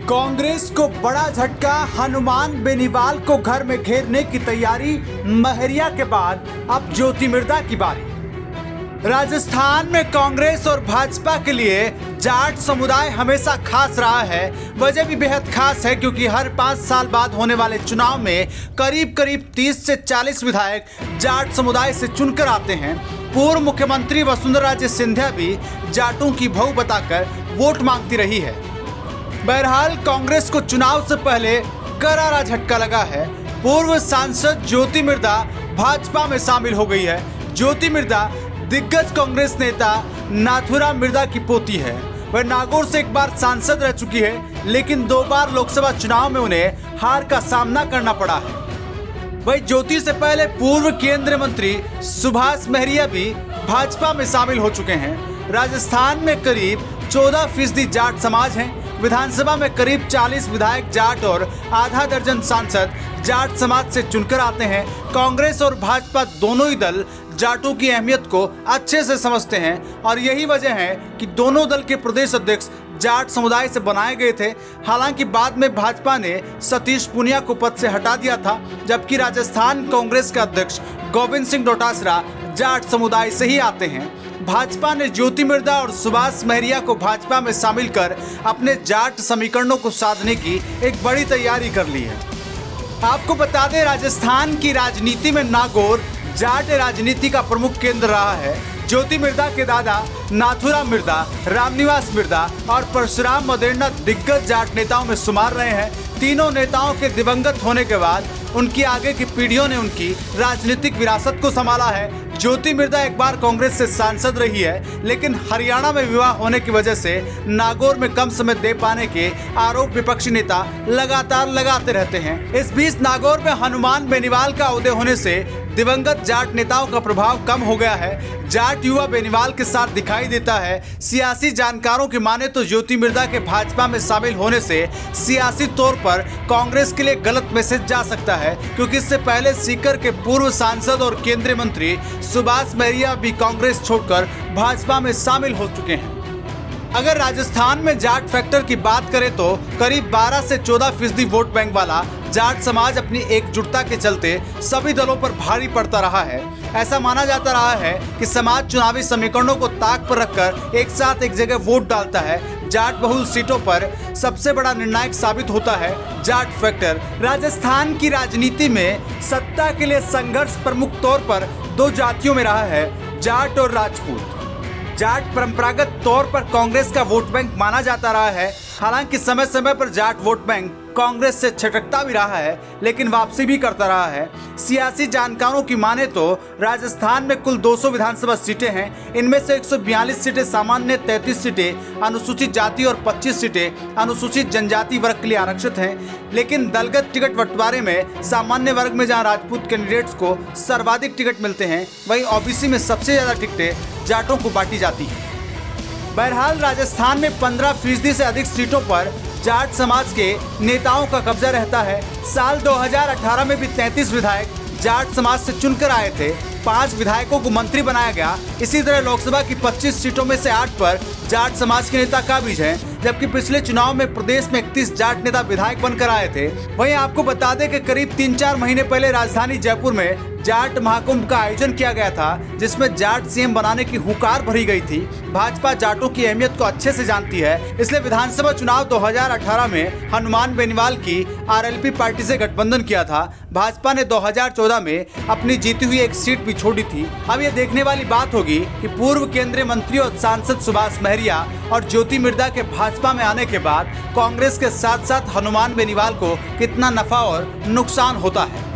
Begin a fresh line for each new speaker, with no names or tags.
कांग्रेस को बड़ा झटका। हनुमान बेनीवाल को घर में घेरने की तैयारी। महरिया के बाद अब ज्योति मिर्धा की बारी। राजस्थान में कांग्रेस और भाजपा के लिए जाट समुदाय हमेशा खास रहा है। वजह भी बेहद खास है क्योंकि हर 5 साल बाद होने वाले चुनाव में करीब 30 से 40 विधायक जाट समुदाय से चुनकर आते हैं। पूर्व मुख्यमंत्री वसुंधरा राजे सिंधिया भी जाटों की बहू बताकर वोट मांगती रही है। बहरहाल कांग्रेस को चुनाव से पहले करारा झटका लगा है। पूर्व सांसद ज्योति मिर्धा भाजपा में शामिल हो गई है। ज्योति मिर्धा दिग्गज कांग्रेस नेता नाथूराम मिर्धा की पोती है। वह नागौर से एक बार सांसद रह चुकी है, लेकिन 2 बार लोकसभा चुनाव में उन्हें हार का सामना करना पड़ा है। वही ज्योति से पहले पूर्व केंद्रीय मंत्री सुभाष महरिया भी भाजपा में शामिल हो चुके हैं। राजस्थान में करीब 14% जाट समाज हैं। विधानसभा में करीब 40 विधायक जाट और आधा दर्जन सांसद जाट समाज से चुनकर आते हैं। कांग्रेस और भाजपा दोनों ही दल जाटों की अहमियत को अच्छे से समझते हैं और यही वजह है कि दोनों दल के प्रदेश अध्यक्ष जाट समुदाय से बनाए गए थे। हालांकि बाद में भाजपा ने सतीश पूनिया को पद से हटा दिया था, जबकि राजस्थान कांग्रेस के अध्यक्ष गोविंद सिंह डोटासरा जाट समुदाय से ही आते हैं। भाजपा ने ज्योति मिर्धा और सुभाष महरिया को भाजपा में शामिल कर अपने जाट समीकरणों को साधने की एक बड़ी तैयारी कर ली है। आपको बता दें, राजस्थान की राजनीति में नागौर जाट राजनीति का प्रमुख केंद्र रहा है। ज्योति मिर्धा के दादा नाथूराम मिर्धा, रामनिवास मिर्धा और परशुराम मदेरणा दिग्गज जाट नेताओं में शुमार रहे हैं। तीनों नेताओं के दिवंगत होने के बाद उनकी आगे की पीढ़ियों ने उनकी राजनीतिक विरासत को संभाला है। ज्योति मिर्धा एक बार कांग्रेस से सांसद रही है, लेकिन हरियाणा में विवाह होने की वजह से नागौर में कम समय दे पाने के आरोप विपक्षी नेता लगातार लगाते रहते हैं। इस बीच नागौर में हनुमान बेनीवाल का उदय होने से दिवंगत जाट नेताओं का प्रभाव कम हो गया है। जाट युवा बेनीवाल के साथ दिखाई देता है। सियासी जानकारों की माने तो ज्योति मिर्धा के भाजपा में शामिल होने से सियासी तौर पर कांग्रेस के लिए गलत मैसेज जा सकता है, क्योंकि इससे पहले सीकर के पूर्व सांसद और केंद्रीय मंत्री सुभाष महरिया भी कांग्रेस छोड़कर भाजपा में शामिल हो चुके हैं। अगर राजस्थान में जाट फैक्टर की बात करें तो करीब 12 से 14% वोट बैंक वाला जाट समाज अपनी एकजुटता के चलते सभी दलों पर भारी पड़ता रहा है। ऐसा माना जाता रहा है कि समाज चुनावी समीकरणों को ताक पर रखकर एक साथ एक जगह वोट डालता है। जाट बहुल सीटों पर सबसे बड़ा निर्णायक साबित होता है जाट फैक्टर। राजस्थान की राजनीति में सत्ता के लिए संघर्ष प्रमुख तौर पर 2 जातियों में रहा है, जाट और राजपूत। जाट परंपरागत तौर पर कांग्रेस का वोट बैंक माना जाता रहा है। हालांकि समय समय पर जाट वोट बैंक कांग्रेस से छटकता भी रहा है, लेकिन वापसी भी करता रहा है। सियासी जानकारों की माने तो राजस्थान में कुल 200 विधानसभा सीटें हैं। इनमें से 142 सीटें सामान्य, 33 सीटें अनुसूचित जाति और 25 सीटें अनुसूचित जनजाति वर्ग के लिए आरक्षित हैं। लेकिन दलगत टिकट बंटवारे में सामान्य वर्ग में जहां राजपूत कैंडिडेट्स को सर्वाधिक टिकट मिलते हैं, वहीं ओबीसी में सबसे ज़्यादा टिकटें जाटों को बांटी जाती हैं। बहरहाल राजस्थान में 15% से अधिक सीटों पर जाट समाज के नेताओं का कब्जा रहता है। साल 2018 में भी 33 विधायक जाट समाज से चुनकर आए थे। 5 विधायकों को मंत्री बनाया गया। इसी तरह लोकसभा की 25 सीटों में से 8 पर जाट समाज के नेता काबिज हैं, जबकि पिछले चुनाव में प्रदेश में 31 जाट नेता विधायक बनकर आए थे। वहीं आपको बता दें कि करीब 3-4 महीने पहले राजधानी जयपुर में जाट महाकुंभ का आयोजन किया गया था, जिसमें जाट सीएम बनाने की हुंकार भरी गई थी। भाजपा जाटों की अहमियत को अच्छे से जानती है, इसलिए विधानसभा चुनाव 2018 में हनुमान बेनीवाल की आरएलपी पार्टी से गठबंधन किया था। भाजपा ने 2014 में अपनी जीती हुई एक सीट भी छोड़ी थी। अब ये देखने वाली बात होगी कि पूर्व केंद्रीय मंत्री और सांसद सुभाष महरिया और ज्योति मिर्धा के भाजपा में आने के बाद कांग्रेस के साथ साथ हनुमान बेनीवाल को कितना नफा और नुकसान होता है।